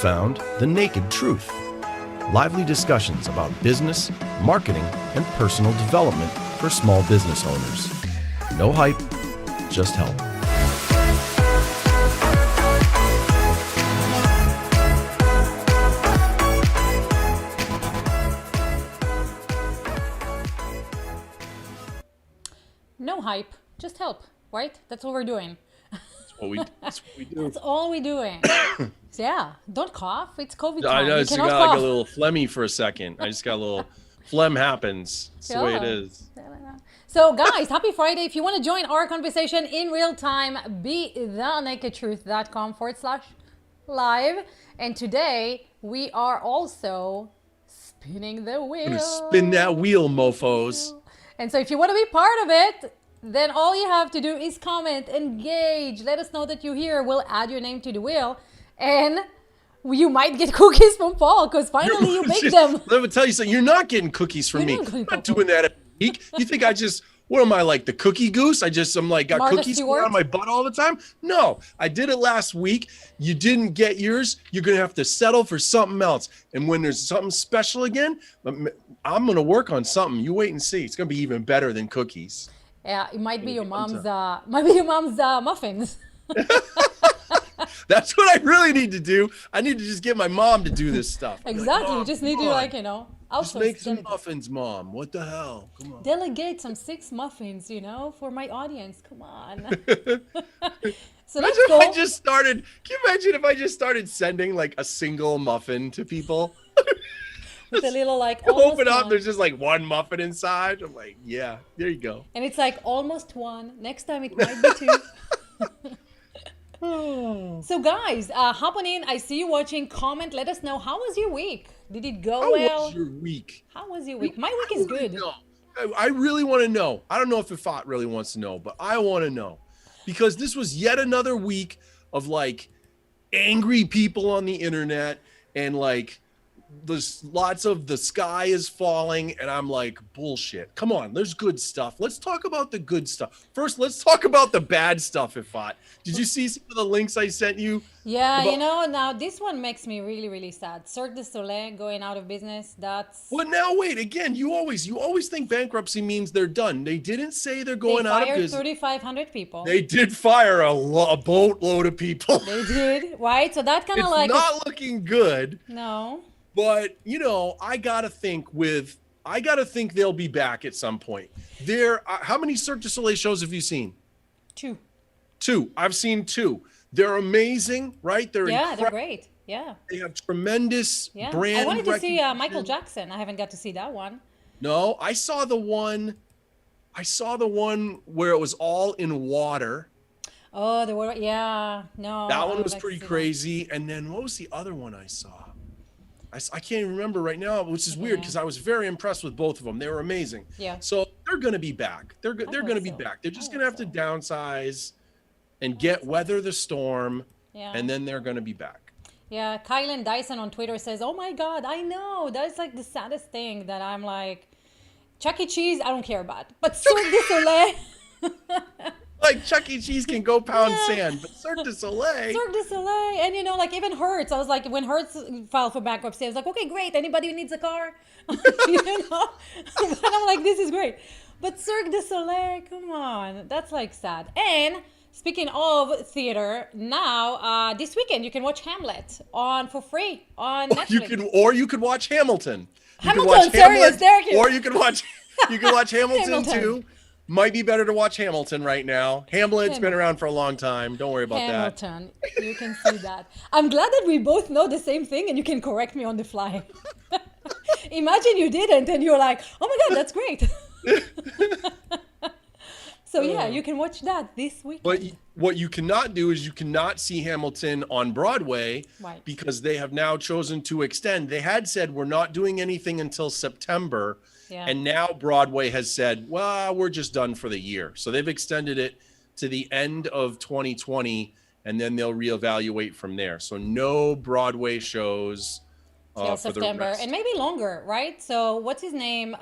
found The Naked Truth. Lively discussions about business, marketing, and personal development for small business owners. No hype, just help. No hype, just help, right? That's what we're doing. That's what we do. That's all we're doing. So yeah, don't cough. It's COVID I time. You just cannot got like cough. a little phlegmy for a second. I just got a little phlegm happens. It's the way it Yeah. is. So guys, happy Friday. If you want to join our conversation in real time, be thenakedtruth.com/live. And today we are also spinning the wheel. I'm gonna spin that wheel, mofos. And so if you want to be part of it, then all you have to do is comment, engage, let us know that you're here. We'll add your name to the wheel. And you might get cookies from Paul because finally you baked them. Let me tell you something. You're not getting cookies from me. You're not I'm getting not doing that every week. You think what am I, like the cookie goose? I'm like, got Martha cookies Stewart? on my butt all the time? No, I did it last week. You didn't get yours. You're going to have to settle for something else. And when there's something special again, I'm going to work on something. You wait and see. It's going to be even better than cookies. Yeah, it might be your mom's muffins. That's what I really need to do. I need to just get my mom to do this stuff. Exactly. You just need to just also make some muffins, Mom. What the hell? Come on. delegate some 6 muffins, for my audience. Come on. So Imagine let's if go. I just started. Can you imagine if I just started sending like a single muffin to people? With a little like You almost open up, one. there's just like one muffin inside. I'm like, yeah, there you go. And it's like almost 1. Next time it might be 2. So guys, hop on in. I see you watching. Comment. Let us know. How was your week? Did it go How well? was your week? How was your week? My week is good. No, I really want to know. I don't know if Ifat really wants to know, but I want to know because this was yet another week of like angry people on the internet and like there's lots of the sky is falling and I'm like, bullshit. Come on, there's good stuff. Let's talk about the good stuff. First, let's talk about the bad stuff, Ifat. Did you see some of the links I sent you? Yeah, now this one makes me really, really sad. Cirque du Soleil going out of business. That's Well, now wait, again, you always think bankruptcy means they're done. They didn't say they're they going out of fired business. 3,500 people. They did fire a boatload of people. They did, right? So that kind of It's like not looking good, no. but I gotta think they'll be back at some point. How many Cirque du Soleil shows have you seen? 2. 2. I've seen 2. They're amazing, right? They're Yeah, they're incredible. great. Yeah. They have tremendous Yeah. brand I wanted to see recognition. Michael Jackson. I haven't got to see that one. No, I saw the one where it was all in water. Oh, the word. Yeah. No. That I one would was like to pretty see that. crazy. And then what was the other one I saw? I can't even remember right now, which is weird because I was very impressed with both of them. They were amazing. Yeah. So they're going to be back. They're going to be so. back. They're just I going to have hope to downsize and weather the storm, Yeah. and then they're going to be back. Yeah. Kylan Dyson on Twitter says, "Oh my God, I know. That's like the saddest thing that I'm like, Chuck E. Cheese, I don't care about, but Cirque du Soleil." Like Chuck E. Cheese can go pound sand, but Cirque du Soleil. Cirque du Soleil, and like even Hertz. I was like, when Hertz filed for bankruptcy, I was like, okay, great. Anybody who needs a car, but I'm like, this is great. But Cirque du Soleil, come on, that's like sad. And speaking of theater, now this weekend you can watch Hamlet for free on Netflix. You could watch Hamilton. Hamilton, serious, Derek. Or you could watch Hamilton Hamilton. too. Might be better to watch Hamilton right now. Hamlet's been around for a long time. Don't worry about that. Hamilton, you can see that. I'm glad that we both know the same thing and you can correct me on the fly. Imagine you didn't and you're like, oh my God, that's great. So yeah, you can watch that this weekend. But what you cannot do is you cannot see Hamilton on Broadway Right. because they have now chosen to extend. They had said we're not doing anything until September. Yeah. And now Broadway has said, well, we're just done for the year. So they've extended it to the end of 2020 and then they'll reevaluate from there. So no Broadway shows Till for the September rest. and maybe longer, right? So what's his name?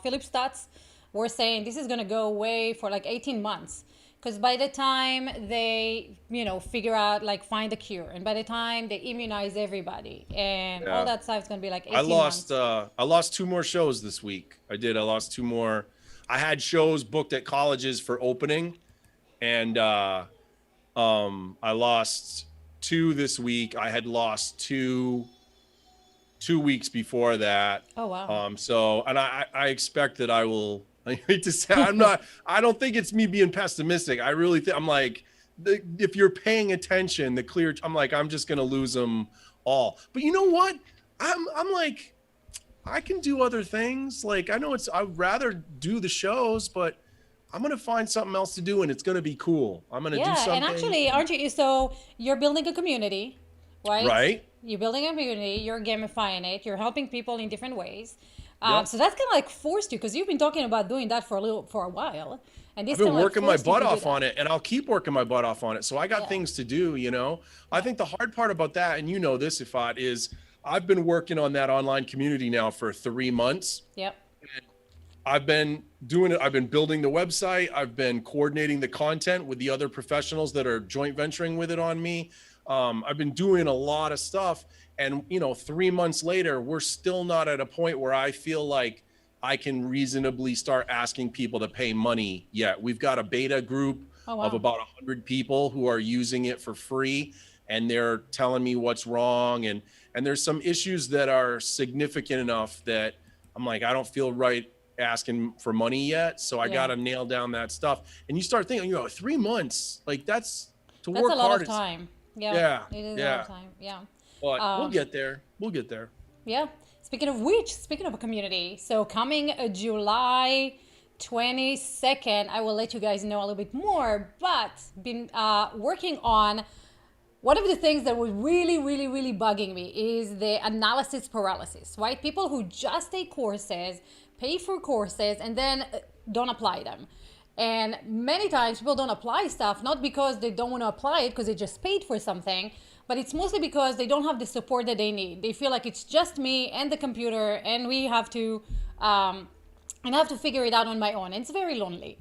Philip Stutz were saying this is going to go away for like 18 months Because by the time they, figure out, like, find a cure, and by the time they immunize everybody and all Yeah. that stuff, it's going to be like I 18 lost months. I lost two more shows this week. I did. I lost two more. I had shows booked at colleges for opening, and I lost two this week. I had lost two weeks before that. Oh, wow. So and I expect that I will. I hate to say I'm not. I don't think it's me being pessimistic. I really think I'm like, if you're paying attention, the clear. I'm like, I'm just gonna lose them all. But you know what? I'm like, I can do other things. Like I know it's. I'd rather do the shows, but I'm gonna find something else to do, and it's gonna be cool. I'm gonna do Yeah, and something. actually, aren't you? So you're building a community, right? Right. You're building a community, you're gamifying it, you're helping people in different ways. Yep. So that's kind of like forced you because you've been talking about doing that for a while, and I've this been kind of like working my forced you butt to do off that. on it, and I'll keep working my butt off on it. So I got Yeah, things to do, you know. I yeah, think the hard part about that, and you know this, Ifat, is I've been working on that online community now for 3 months. yep, I've been doing it. I've been building the website. I've been coordinating the content with the other professionals that are joint venturing with it on me. I've been doing a lot of stuff. And, 3 months later, we're still not at a point where I feel like I can reasonably start asking people to pay money yet. We've got a beta group oh of wow, about 100 people who are using it for free. And they're telling me what's wrong. And there's some issues that are significant enough that I'm like, I don't feel right asking for money yet. So I got yeah. to nail down that stuff. And you start thinking, 3 months, like that's to That's a work lot hard. of time. Yeah, Yeah, it is a lot yeah. of time. Yeah. But we'll Um, get there. We'll get there. Yeah. Speaking of which, speaking of a community, so coming July 22nd, I will let you guys know a little bit more, but been working on one of the things that was really, really, really bugging me is the analysis paralysis, right? People who just take courses, pay for courses, and then don't apply them. And many times people don't apply stuff, not because they don't want to apply it, because they just paid for something, but it's mostly because they don't have the support that they need. They feel like it's just me and the computer, and I have to figure it out on my own. And it's very lonely.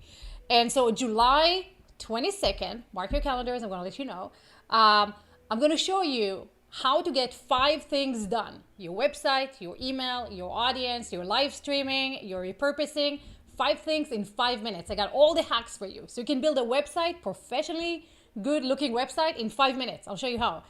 And so July 22nd, mark your calendars, I'm going to let you know. I'm going to show you how to get 5 things done: your website, your email, your audience, your live streaming, your repurposing. 5 things in 5 minutes. I got all the hacks for you. So you can build a website, professionally good looking website, in 5 minutes. I'll show you how.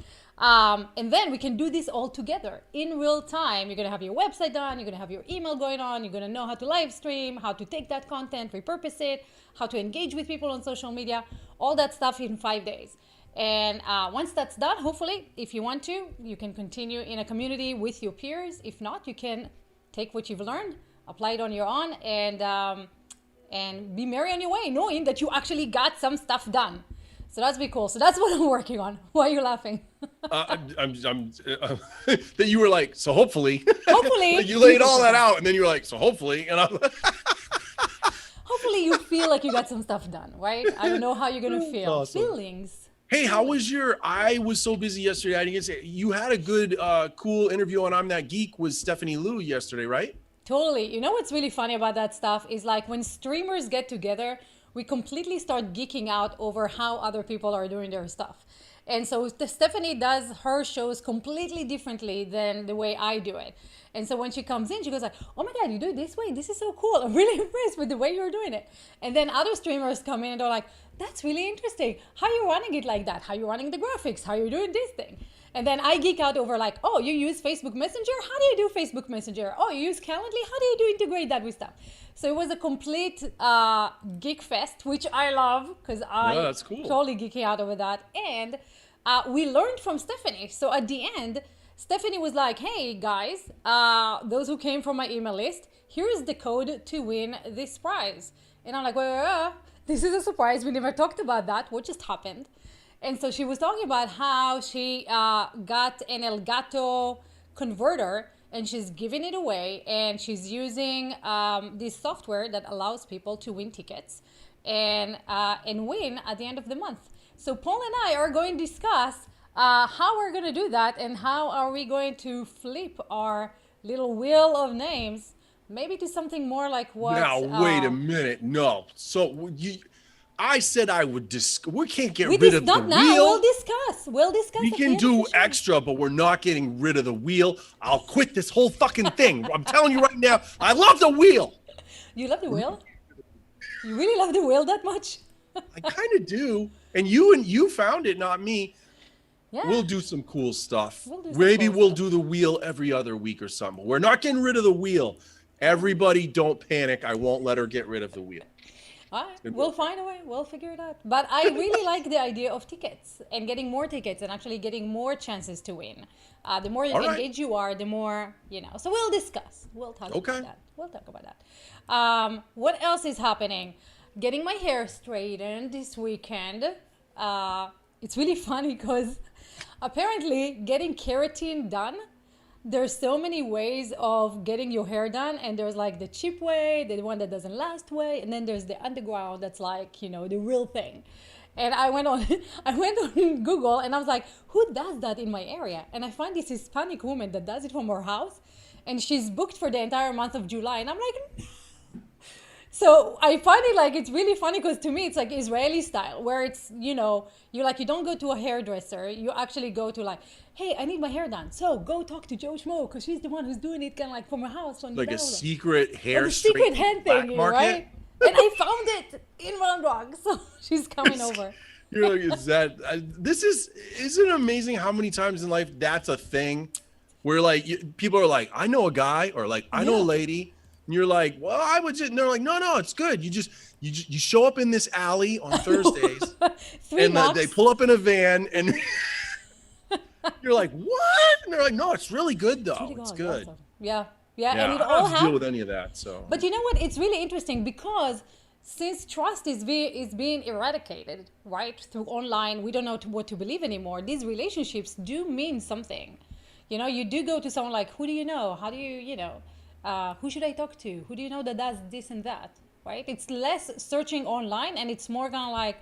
And then we can do this all together in real time. You're going to have your website done. You're going to have your email going on. You're going to know how to live stream, how to take that content, repurpose it, how to engage with people on social media, all that stuff in 5 days. And once that's done, hopefully, if you want to, you can continue in a community with your peers. If not, you can take what you've learned, apply it on your own, and be merry on your way, knowing that you actually got some stuff done. So that's be cool. So that's what I'm working on. Why are you laughing? I'm that you were like, so hopefully, Hopefully, like you laid all that out, and then you were like, so hopefully, and I'm hopefully you feel like you got some stuff done, right? I don't know how you're gonna feel. awesome. Feelings. Hey, how was I was so busy yesterday. I didn't get to say, you had a good, cool interview on I'm That Geek with Stephanie Liu yesterday, right? Totally. You know what's really funny about that stuff is like when streamers get together, we completely start geeking out over how other people are doing their stuff. And so Stephanie does her shows completely differently than the way I do it. And so when she comes in, she goes like, "Oh my God, you do it this way? This is so cool. I'm really impressed with the way you're doing it." And then other streamers come in and they're like, "That's really interesting. How are you running it like that? How are you running the graphics? How are you doing this thing?" And then I geek out over like, "Oh, you use Facebook Messenger? How do you do Facebook Messenger? Oh, you use Calendly? How do you do integrate that with stuff?" So it was a complete geek fest, which I love because Yeah, I that's cool. totally geeking out over that. And we learned from Stephanie. So at the end, Stephanie was like, "Hey guys, those who came from my email list, here's the code to win this prize." And I'm like, "Wait, this is a surprise. We never talked about that. What just happened?" And so she was talking about how she got an Elgato converter and she's giving it away, and she's using this software that allows people to win tickets and win at the end of the month. So Paul and I are going to discuss how we're going to do that and how are we going to flip our little wheel of names maybe to something more like what Now, wait a minute. No. So I said I would we can't get We rid of the not now. wheel. We'll discuss. We'll discuss. We at the can end of do the show. extra, but we're not getting rid of the wheel. I'll quit this whole fucking thing. I'm telling you right now, I love the wheel. You love the wheel? You really love the wheel that much? I kind of do. And you found it, not me. Yeah. We'll do some cool stuff. We'll do some Maybe cool we'll stuff. do the wheel every other week or something. We're not getting rid of the wheel. Everybody don't panic. I won't let her get rid of the wheel. All right, we'll find a way. We'll figure it out. But I really like the idea of tickets and getting more tickets and actually getting more chances to win. The more All right. engaged you are, the more, So we'll discuss. We'll talk Okay. about that. We'll talk about that. What else is happening? Getting my hair straightened this weekend. It's really funny because apparently getting keratin done, there's so many ways of getting your hair done, and there's like the cheap way, the one that doesn't last way, and then there's the underground that's like, the real thing. And I went on Google and I was like, who does that in my area? And I find this Hispanic woman that does it from her house, and she's booked for the entire month of July. And I'm like, so I find it like, it's really funny because to me, it's like Israeli style where it's, you don't go to a hairdresser. You actually go to like, hey, I need my hair done. So go talk to Joe Schmo because she's the one who's doing it kind of like from her house. On Like a download. secret hair Like a secret hand black thing, market. right? And I found it in Round Rock. So she's coming over. You're like, isn't it amazing how many times in life that's a thing where like people are like, I know a guy, or like, I know a lady. And you're like, well, I would just, and they're like, no, it's good. You show up in this alley on Thursdays and they pull up in a van and you're like, what? And they're like, no, it's really good though. Really It's good, good. awesome. Yeah. Yeah, And it I all don't have to deal happens. with any of that. So, But you know what? It's really interesting because since trust is being eradicated, right, through online, we don't know what to believe anymore. These relationships do mean something. You do go to someone like, who do you know? How do you, who should I talk to? Who do you know that does this and that, right? It's less searching online and it's more kind of like,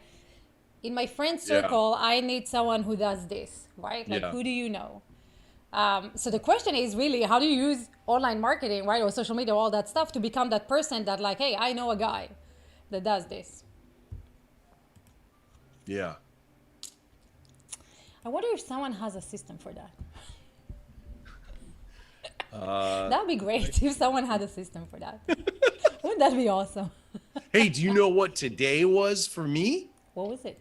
in my friend circle, I need someone who does this, right? Like, who do you know? So the question is really, how do you use online marketing, right, or social media, all that stuff to become that person that like, hey, I know a guy that does this. yeah. I wonder if someone has a system for that. That would be great if someone had a system for that. Wouldn't that be awesome? Hey, do you know what today was for me? What was it?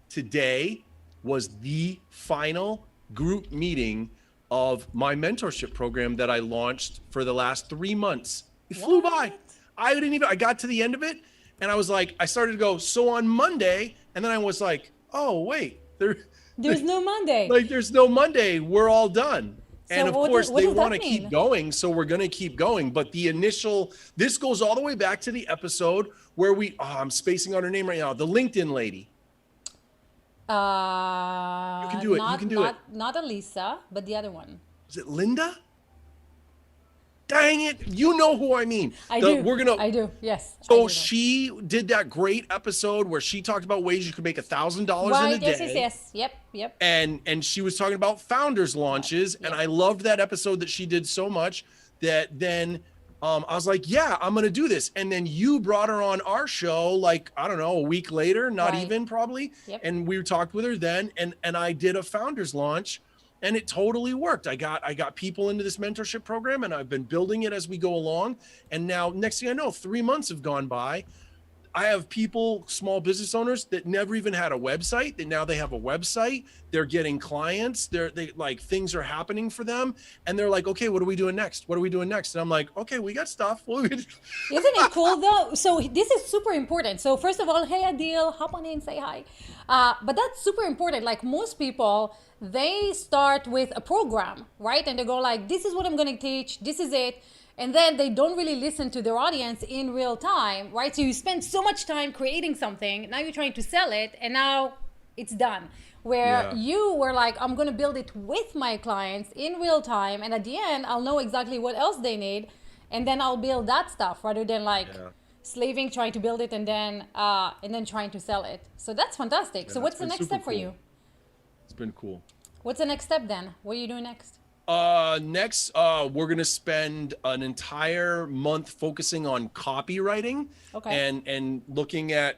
Today was the final group meeting of my mentorship program that I launched for the last 3 months. It flew by. I got to the end of it and I was like, I started to go, so on Monday, and then I was like, oh, wait, There's no Monday. like there's no Monday. We're all done. And of what course, what they does that want to mean? keep going, so we're going to keep going. But this goes all the way back to the episode where I'm spacing on her name right now, the LinkedIn lady. You can do it. You can do it. Not Elisa, but the other one. Is it Linda? Dang it. You know who I mean. I do. Yes. I So do. she did that great episode where she talked about ways you could make $1,000 Right. in a day. Yes. Yep. And she was talking about founders launches, and I loved that episode that she did so much that then I was like, yeah, I'm gonna do this. And then you brought her on our show, like, I don't know, a week later, not Right. even probably. Yep. And we talked with her then, and I did a founders launch, and it totally worked. I got people into this mentorship program, and I've been building it as we go along. And now, next thing I know, 3 months have gone by. I have people, small business owners that never even had a website, that now they have a website. They're getting clients. They like, things are happening for them. And they're like, okay, what are we doing next? What are we doing next? And I'm like, okay, we got stuff. Isn't it cool though? So this is super important. So first of all, hey Adil, hop on in, say hi. But that's super important. Like most people, they start with a program, right? And they go like, this is what I'm going to teach. This is it. And then they don't really listen to their audience in real time, right? So you spend so much time creating something. Now you're trying to sell it, and now it's done. Where you were like, I'm going to build it with my clients in real time. And at the end, I'll know exactly what else they need. And then I'll build that stuff rather than like slaving, trying to build it and then trying to sell it. So that's fantastic. So what's the next step for you? It's been cool. What's the next step then? What are you doing next? Next, we're gonna spend an entire month focusing on copywriting, Okay. and looking at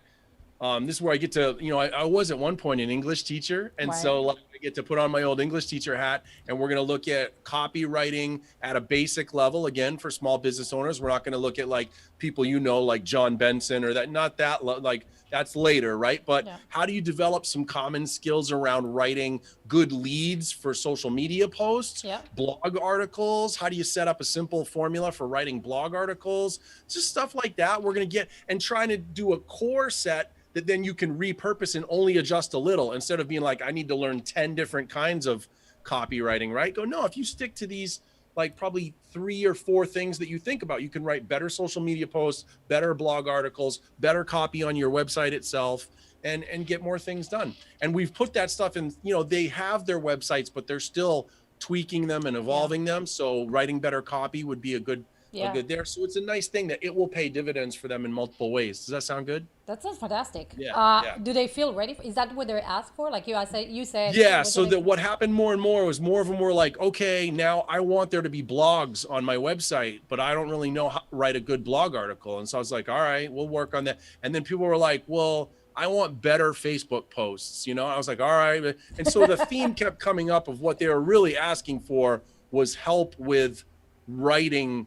This is where I get to, I was at one point an English teacher. And Right. so like, I get to put on my old English teacher hat, and we're going to look at copywriting at a basic level. Again, for small business owners, we're not going to look at like people, like John Benson or that, not that like that's later, right? But Yeah. how do you develop some common skills around writing good leads for social media posts, Yeah. blog articles? How do you set up a simple formula for writing blog articles? Just stuff like that. We're going to get and trying to do a core set that then you can repurpose and only adjust a little, instead of being like, I need to learn 10 different kinds of copywriting, right? Go, no, if you stick to these, like probably 3 or 4 things that you think about, you can write better social media posts, better blog articles, better copy on your website itself, and get more things done. And we've put that stuff in, they have their websites, but they're still tweaking them and evolving them. So writing better copy would be a good there. So it's a nice thing that it will pay dividends for them in multiple ways. Does that sound good? That sounds fantastic. Yeah. Do they feel ready? Is that what they're asked for? Like you said. Yeah. So that what happened more and more was more of them were like, okay, now I want there to be blogs on my website, but I don't really know how to write a good blog article. And so I was like, all right, we'll work on that. And then people were like, well, I want better Facebook posts. I was like, all right. And so the theme kept coming up of what they were really asking for was help with writing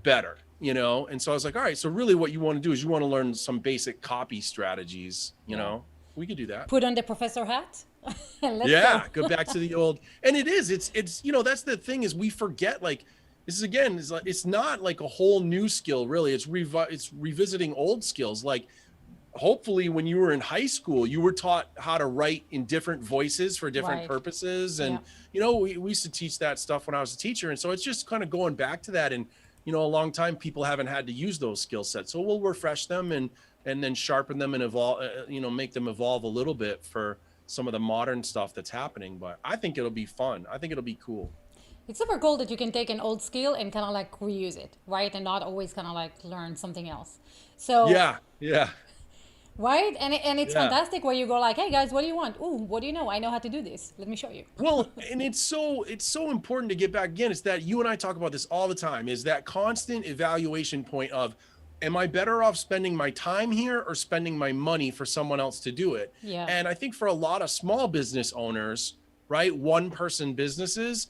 better, and so I was like, all right, so really what you want to do is you want to learn some basic copy strategies. We could do that. Put on the professor hat. Go back to the old. And it's that's the thing, is we forget, like, this is again, it's not like a whole new skill really. It's revisiting old skills. Like, hopefully when you were in high school, you were taught how to write in different voices for different purposes. And we used to teach that stuff when I was a teacher. And so it's just kind of going back to that. And a long time people haven't had to use those skill sets. So we'll refresh them and then sharpen them and evolve, make them evolve a little bit for some of the modern stuff that's happening. But I think it'll be fun. I think it'll be cool. It's super cool that you can take an old skill and kind of like reuse it, right? And not always kind of like learn something else. So yeah. Right? And it's fantastic where you go like, hey guys, what do you want? Ooh, what do you know? I know how to do this. Let me show you. Well, and it's so important to get back again. It's that you and I talk about this all the time, is that constant evaluation point of, am I better off spending my time here or spending my money for someone else to do it? Yeah. And I think for a lot of small business owners, right, one person businesses,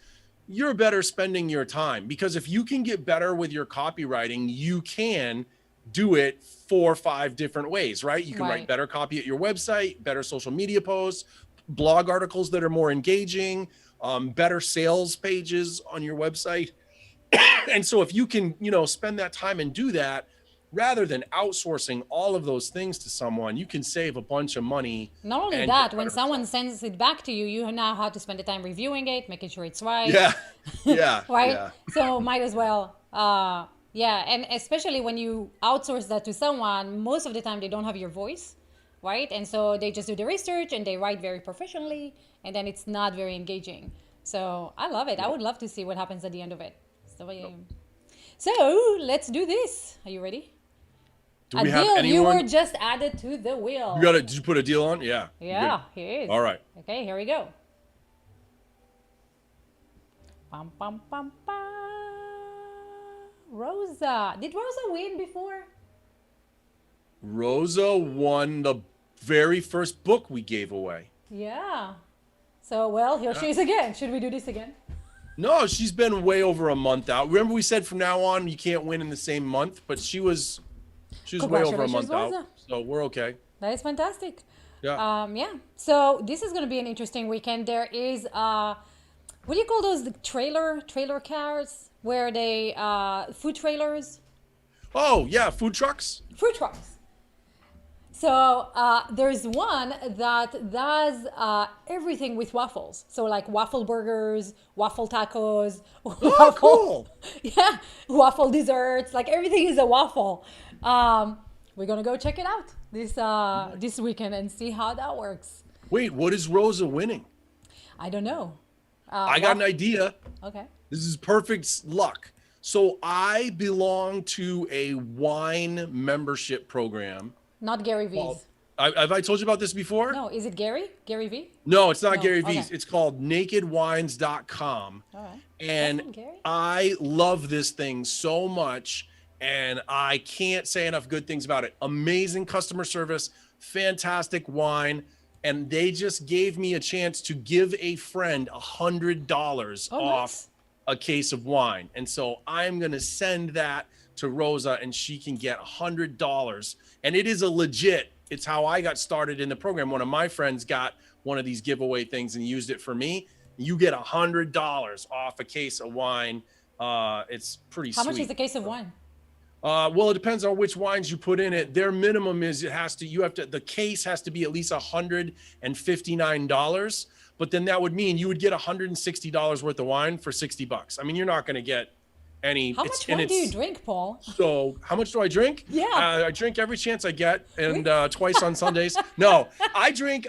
you're better spending your time, because if you can get better with your copywriting, you can do it 4 or 5 different ways, right? You can write better copy at your website, better social media posts, blog articles that are more engaging, better sales pages on your website. And so if you can, spend that time and do that, rather than outsourcing all of those things to someone, you can save a bunch of money. Not only that, when someone sends it back to you, you now have to spend the time reviewing it, making sure it's right. Yeah. Right? Yeah. So might as well. And especially when you outsource that to someone, most of the time they don't have your voice, right? And so they just do the research and they write very professionally, and then it's not very engaging. So I love it. I would love to see what happens at the end of it. So let's do this. Are you ready? Do we have anyone? You were just added to the wheel. Did you put a deal on? Yeah. Yeah, he is. All right. Okay, here we go. Pam, pam, pam, pam. Rosa. Did Rosa win before? Rosa won the very first book we gave away. Yeah. So, well, here she is again. Should we do this again? No, she's been way over a month out. Remember we said from now on you can't win in the same month, but she was way over a month out. So we're okay. That is fantastic. Yeah. So this is going to be an interesting weekend. There is what do you call those, the trailer cars where they food trailers? Oh, yeah, food trucks. Food trucks. So there's one that does everything with waffles. So like waffle burgers, waffle tacos, Oh, cool. Yeah, waffle desserts. Like everything is a waffle. We're gonna go check it out this weekend and see how that works. Wait, what is Rosa winning? I don't know. I got an idea. Okay. This is perfect luck. So I belong to a wine membership program. Not Gary V's. Have I told you about this before? No, is it Gary? Gary V? No, it's not No, Gary V's. okay. It's called nakedwines.com. All right. And That's Gary. I love this thing so much, and I can't say enough good things about it. Amazing customer service, fantastic wine, and they just gave me a chance to give a friend $100 Oh, off nice. a case of wine. And so I'm going to send that to Rosa, and she can get $100. And it is a legit, it's how I got started in the program. One of my friends got one of these giveaway things and used it for me. You get $100 off a case of wine. It's pretty How sweet. much is the case of wine? Well, it depends on which wines you put in it. Their minimum is the case has to be at least $159. But then that would mean you would get $160 worth of wine for $60. I mean, you're not going to get any. How much wine do you drink, Paul? So how much do I drink? Yeah. I drink every chance I get, and twice on Sundays. No, I drink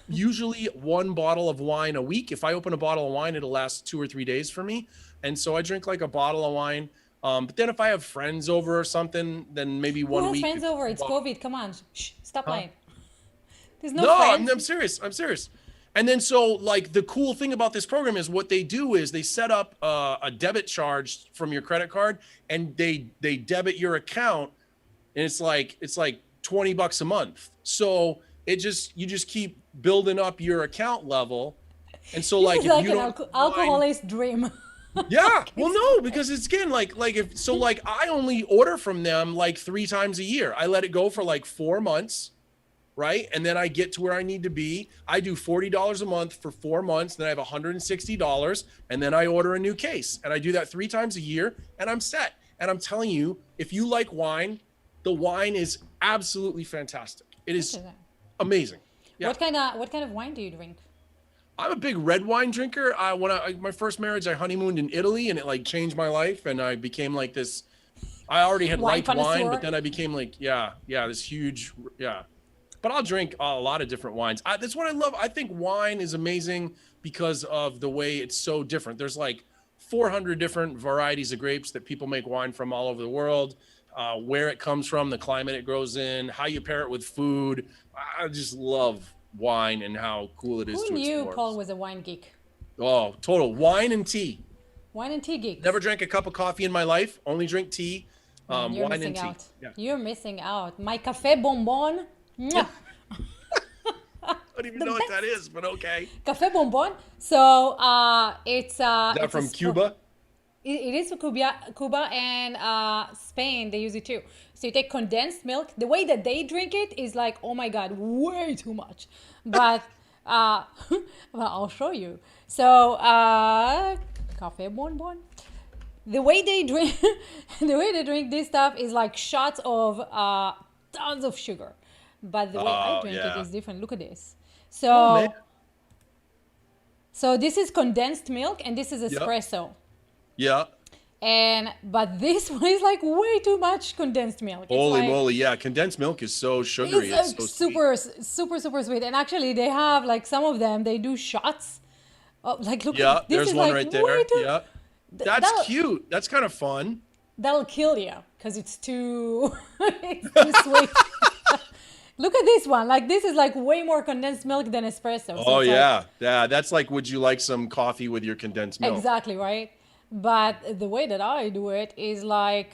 usually one bottle of wine a week. If I open a bottle of wine, it'll last 2 or 3 days for me. And so I drink like a bottle of wine. But then if I have friends over or something, then maybe one Who has week. friends over? It's COVID. Come on. Shh, stop lying. There's no No, friends. I'm serious. I'm serious. And then so like the cool thing about this program is what they do is they set up a debit charge from your credit card, and they debit your account, and it's like $20 a month. So you just keep building up your account level. And so This like is if like you an don't alcoholist's dream. Yeah. Well, no, because it's again like if so like I only order from them like 3 times a year. I let it go for like 4 months, right? And then I get to where I need to be. I do $40 a month for 4 months, then I have $160, and then I order a new case. And I do that 3 times a year, and I'm set. And I'm telling you, if you like wine, the wine is absolutely fantastic. It is amazing. Yeah. What kind of wine do you drink? I'm a big red wine drinker. My first marriage, I honeymooned in Italy, and it like changed my life. And I became like this. I already had Wine liked wine, connoisseur. but then I became like, this huge, But I'll drink a lot of different wines. That's what I love. I think wine is amazing because of the way it's so different. There's like 400 different varieties of grapes that people make wine from all over the world. Where it comes from, the climate it grows in, how you pair it with food. I just love wine and how cool it is Who to knew explore. Paul was a wine geek? Oh, total wine and tea. Wine and tea geek. Never drank a cup of coffee in my life. Only drink tea. You're Wine missing and tea. out. Yeah. You're missing out. My café bonbon. Mwah. I don't even know what that is, but okay. Café bonbon. So it's Is that it's from Cuba? It is from Cuba and Spain. They use it too. So you take condensed milk. The way that they drink it is like, oh my god, way too much. But well, I'll show you. So café bonbon. The way they drink, this stuff is like shots of tons of sugar. But the way I drink it is different. Look at this. So, so this is condensed milk, and this is espresso. Yeah. But this one is like way too much condensed milk. Holy like, moly, yeah. Condensed milk is so sugary. It's It's so super, super sweet. And actually, they have like some of them. They do shots. Oh, like look. Yeah, This there's is one like right there. way too- Yeah. That's cute. That's kind of fun. That'll kill you because it's too, it's too sweet. Look at this one. Like this is like way more condensed milk than espresso. So Oh it's like- yeah. Yeah. That's like, would you like some coffee with your condensed milk? Exactly, right? But the way that I do it is like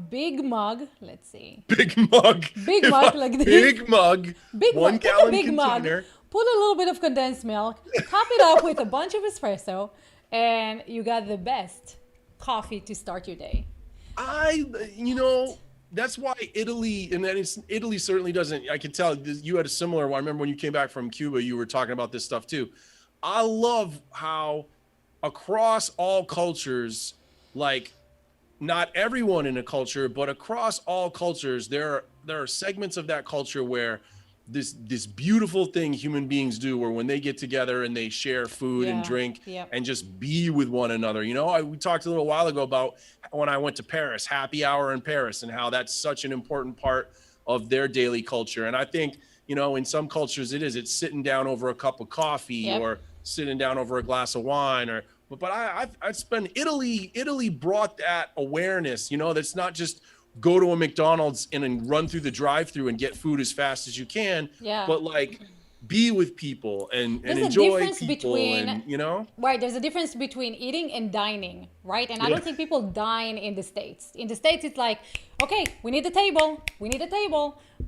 big mug. Let's see. Big mug. Big mug like this. Big mug. Big 1 mug. Take a gallon big container. mug. Put a little bit of condensed milk. Top it up with a bunch of espresso, and you got the best coffee to start your day. That's why Italy, and then Italy certainly doesn't. I can tell you had a similar one. I remember when you came back from Cuba, you were talking about this stuff too. I love how across all cultures, like not everyone in a culture, but across all cultures, there are segments of that culture where this beautiful thing human beings do, where when they get together and they share food and drink and just be with one another. We talked a little while ago about when I went to Paris, happy hour in Paris, and how that's such an important part of their daily culture. And I think, in some cultures it's sitting down over a cup of coffee or sitting down over a glass of wine but I spend Italy brought that awareness, that's not just go to a McDonald's and run through the drive-through and get food as fast as you can, but like be with people and enjoy people Right, there's a difference between eating and dining, right? And I don't think people dine in the States. In the States, it's like, okay, we need a table,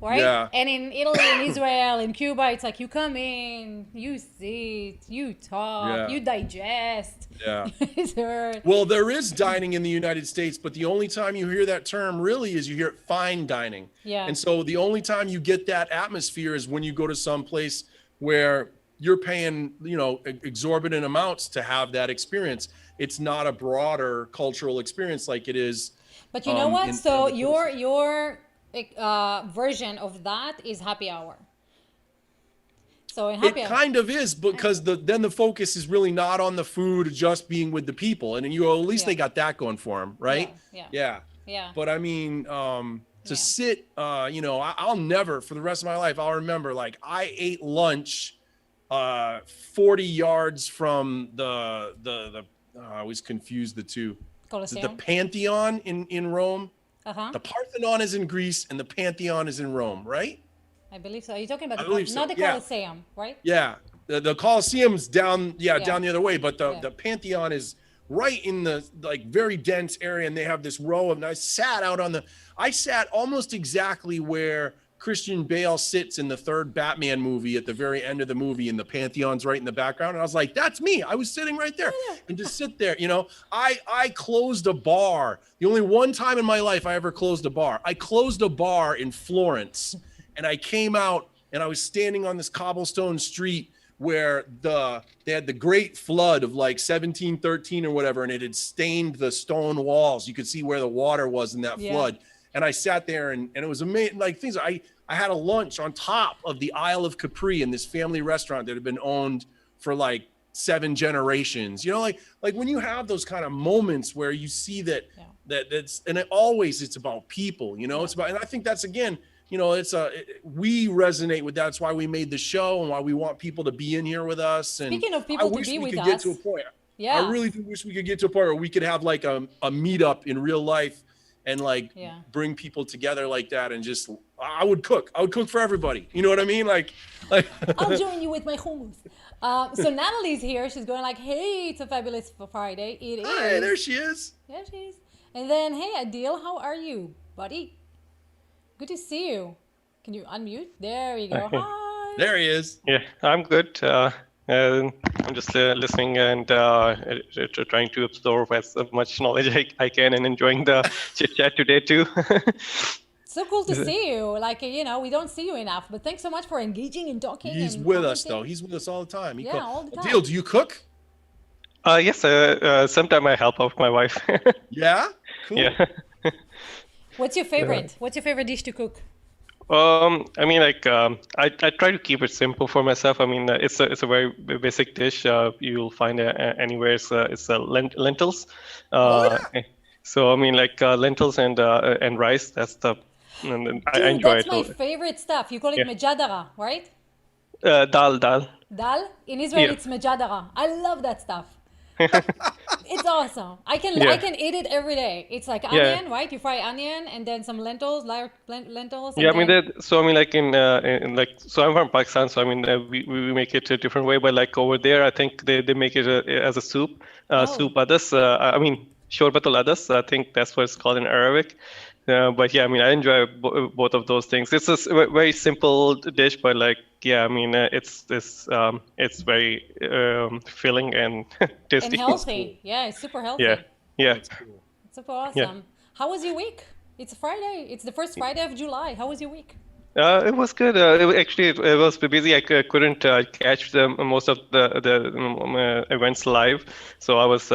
right? Yeah. And in Italy, in Israel, in Cuba, it's like you come in, you sit, you talk, Yeah. you digest, Yeah. you dessert. Well, there is dining in the United States, but the only time you hear that term really is you hear it fine dining. Yeah. And so the only time you get that atmosphere is when you go to some place where you're paying, exorbitant amounts to have that experience. It's not a broader cultural experience like it is But you know what? in So other places. your version of that is happy hour. So in happy It hour, kind of is because then the focus is really not on the food, just being with the people, and at least yeah, they got that going for them, yeah, right? yeah, Yeah. yeah, But I mean, to yeah. sit, I'll never, for the rest of my life, I'll remember like I ate lunch 40 yards from I always confuse the two. The Colosseum. Pantheon in Rome. Uh-huh. The Parthenon is in Greece and the Pantheon is in Rome, right? I believe so. Are you talking about I believe so. not the Yeah. Colosseum, right? Yeah. The Colosseum's down, Yeah. down the other way, but Yeah. the Pantheon is right in the like very dense area, and they have this row of. And I sat almost exactly where Christian Bale sits in the third Batman movie at the very end of the movie, and the Pantheon's right in the background. And I was like, that's me. I was sitting right there, and to sit there, I closed a bar. The only one time in my life I ever closed a bar. I closed a bar in Florence, and I came out, and I was standing on this cobblestone street where they had the great flood of like 1713 or whatever, and it had stained the stone walls. You could see where the water was in that flood. And I sat there and it was amazing. Like I had a lunch on top of the Isle of Capri in this family restaurant that had been owned for like 7 generations. Like when you have those kind of moments where you see that's and it's about people, it's about, and I think that's again, we resonate with that. That's why we made the show and why we want people to be in here with us. And Speaking of people to be with us, get to a point. yeah, I really do wish we could get to a point where we could have like a meetup in real life and like bring people together like that. And just, I would cook for everybody. You know what I mean? Like I'll join you with my hummus. So Natalie's here. She's going like, hey, it's a fabulous Friday. It is. Hey, there she is. There she is. And then, hey, Adil, how are you, buddy? Good to see you. Can you unmute? There you go. Hi. There he is. Yeah, I'm good. I'm just listening and trying to absorb as much knowledge I can and enjoying the chit chat today too. So cool to see you. Like, we don't see you enough, but thanks so much for engaging and talking. He's with us though. He's with us all the time. All the time. Adil, do you cook? Yes, sometimes I help out my wife. Yeah? Cool. Yeah. What's your favorite? What's your favorite dish to cook? I mean, like, I try to keep it simple for myself. I mean, it's a very basic dish. You'll find anywhere. It's lentils. So I mean, like lentils and rice. That's the. And I enjoy that's it. My favorite stuff. You call it mejadara, right? Dal. Dal. In Israel, it's mejadara. I love that stuff. It's awesome. I can eat it every day. It's like onion, right? You fry onion and then some lentils, lentils. Yeah, I mean so I mean like in so I'm from Pakistan, so I mean we make it a different way, but like over there I think they make it as a soup, soup adas. I mean shorbatul adas. I think that's what it's called in Arabic. But yeah, I mean I enjoy both of those things. It's a very simple dish, but like yeah, I mean it's very filling and tasty. And healthy. Yeah, it's super healthy. Yeah. That's cool. It's super awesome. Yeah. How was your week? It's Friday. It's the first Friday of July. How was your week? It was good. It was busy. I couldn't catch most of the events live, so I was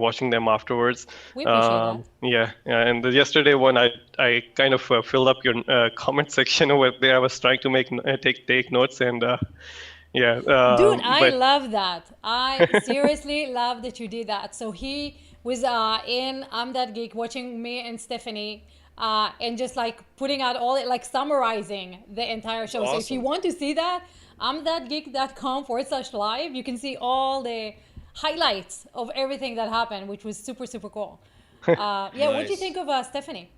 watching them afterwards. We appreciate that. Yeah, and the yesterday one, I kind of filled up your comment section over there. I was trying to take notes and yeah. Dude, I love that. I seriously love that you did that. So he was in I'm That Geek watching me and Stephanie. And just like putting out all it, like summarizing the entire show. Awesome. So if you want to see that, imthatgeek.com/live, you can see all the highlights of everything that happened, which was super, super cool. Yeah, what do you think of Stephanie?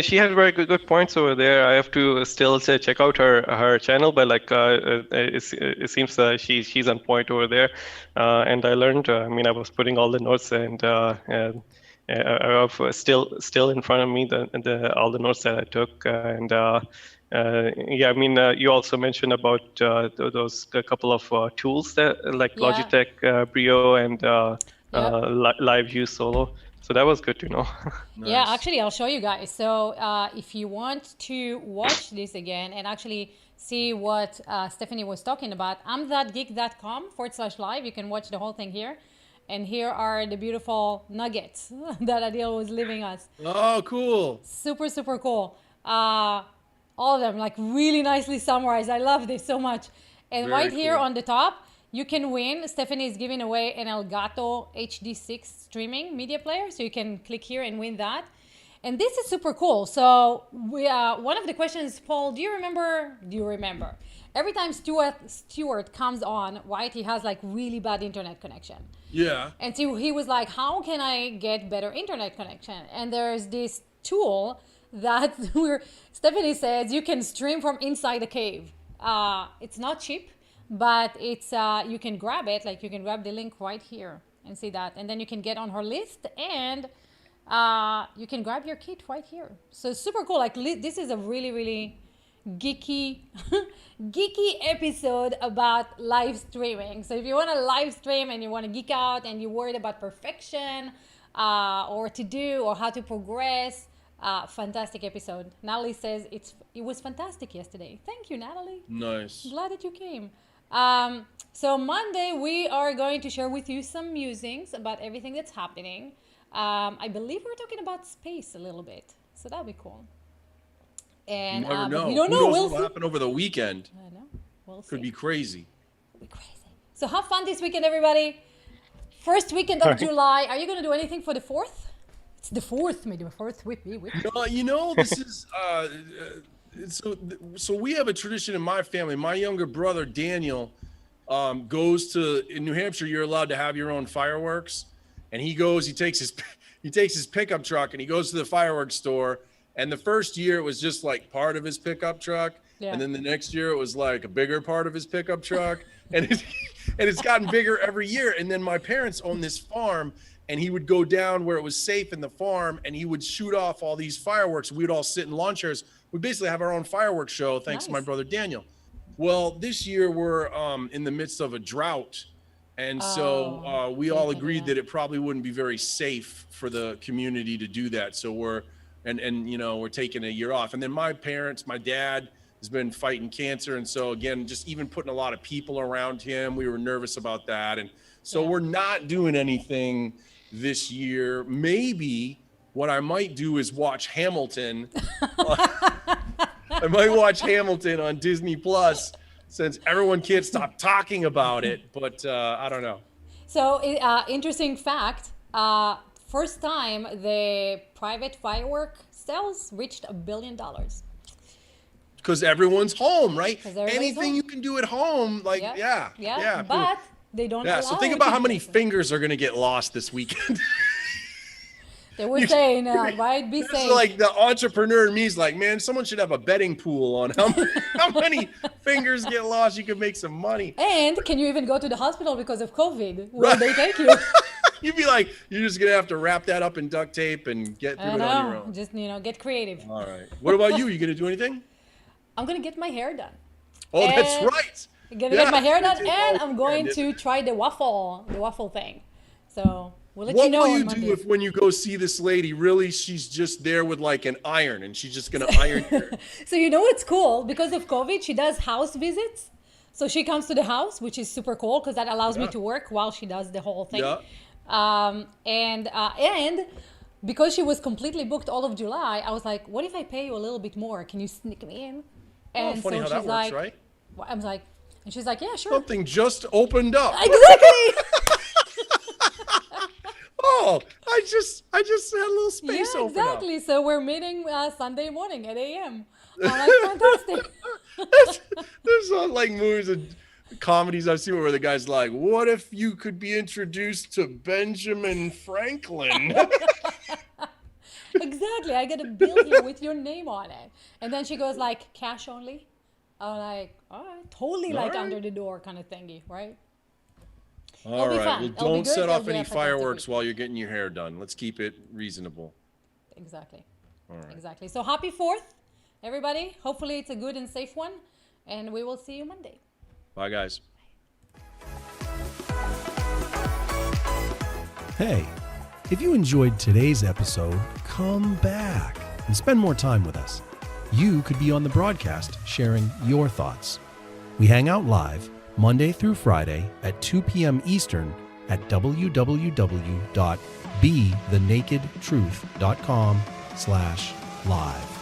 She had very good points over there. I have to still check out her channel, but like it seems she's on point over there. And I learned. I mean, I was putting all the notes and still in front of me, all the notes that I took. And yeah, I mean, you also mentioned about those a couple of tools that like Yeah. Logitech Brio and Yep. Live View Solo. So that was good to know. Yeah, Nice. actually, I'll show you guys. So, if you want to watch this again and actually see what Stephanie was talking about, imthatgeek.com/live. You can watch the whole thing here. And here are the beautiful nuggets that Adil was leaving us. Oh, cool. Super, super cool. All of them, like, really nicely summarized. I love this so much. And Very right here cool. on the top, you can win. Stephanie is giving away an Elgato HD6 streaming media player. So you can click here and win that. And this is super cool. So one of the questions, Paul, do you remember? Every time Stuart comes on, right, he has like really bad internet connection. Yeah. And so he was like, how can I get better internet connection? And there's this tool that Stephanie says you can stream from inside the cave. It's not cheap, but it's you can grab it, like you can grab the link right here and see that. And then you can get on her list and you can grab your kit right here. So super cool. Like this is a really, really geeky episode about live streaming. So if you want to live stream and you want to geek out and you're worried about perfection or to do or how to progress, fantastic episode. Natalie says it was fantastic yesterday. Thank you, Natalie. Nice. Glad that you came. So Monday we are going to share with you some musings about everything that's happening. I believe we're talking about space a little bit, so that'll be cool. And You never know. but we don't Who know. knows We'll what will see. happen over the weekend? I know. We'll see. Could be crazy. Be crazy. So have fun this weekend, everybody. First weekend of July. Are you going to do anything for the 4th? It's the 4th. May the 4th with me. This is so we have a tradition in my family. My younger brother Daniel goes to in New Hampshire. You're allowed to have your own fireworks, and he takes his pickup truck and he goes to the fireworks store. And the first year it was just like part of his pickup truck, Yeah. and then the next year it was like a bigger part of his pickup truck, and it's gotten bigger every year. And then my parents own this farm, and he would go down where it was safe in the farm, and he would shoot off all these fireworks. We'd all sit in lawn chairs. We basically have our own fireworks show, thanks to my Nice. brother Daniel. Well, this year we're in the midst of a drought, and so we all can't do agreed that. that it probably wouldn't be very safe for the community to do that. So we're taking a year off. And then my dad has been fighting cancer, and so again, just even putting a lot of people around him, we were nervous about that. And so Yeah. we're not doing anything this year. Maybe what I might do is watch Hamilton. I might watch Hamilton on Disney Plus, since everyone can't stop talking about it. But I don't know. So interesting fact. First time the private firework sales reached $1 billion. Because everyone's home, right? 'Cause everybody's Anything home. you can do at home, like yeah. But they don't. Yeah, so allow think you about to how do many that. fingers are going to get lost this weekend. They were saying, right? Be It's safe. like the entrepreneur in me is like, man, someone should have a betting pool on how many fingers get lost. You could make some money. And can you even go to the hospital because of COVID? Will they take you? You'd be like, you're just going to have to wrap that up in duct tape and get through I it on your know. own. Just get creative. All right. What about you? You going to do anything? I'm gonna get my hair done. Oh, that's And- right. I'm gonna Yeah, get my hair you done, do and all I'm going weekend. to try the waffle thing. So we'll let What you know will on you Monday. do if when you go see this lady, really she's just there with like an iron and she's just going to iron your So you know what's cool? Because of COVID, she does house visits. So she comes to the house, which is super cool because that allows me Yeah. to work while she does the whole thing. Yeah. And because she was completely booked all of July, I was like, what if I pay you a little bit more? Can you sneak me in? Oh, funny how that works, like, right? I was like, and she's like, yeah, sure. Something just opened up. Exactly. Oh, I just had a little space Yeah, open up. exactly. So we're meeting Sunday morning at 8 a.m. I'm like, fantastic. There's like movies and comedies I've seen where the guy's like, what if you could be introduced to Benjamin Franklin? Exactly. I got a bill here with your name on it. And then she goes like, cash only. I'm like, all right, totally like All right. under the door kind of thingy, right? All be right. fun. Well, It'll be don't good. set It'll off be a any fantastic fireworks week. while you're getting your hair done. Let's keep it reasonable. Exactly. All right. Exactly. So happy 4th, everybody. Hopefully it's a good and safe one. And we will see you Monday. Bye, guys. Hey, if you enjoyed today's episode, come back and spend more time with us. You could be on the broadcast sharing your thoughts. We hang out live Monday through Friday at 2 p.m. Eastern at www.bethenakedtruth.com/live.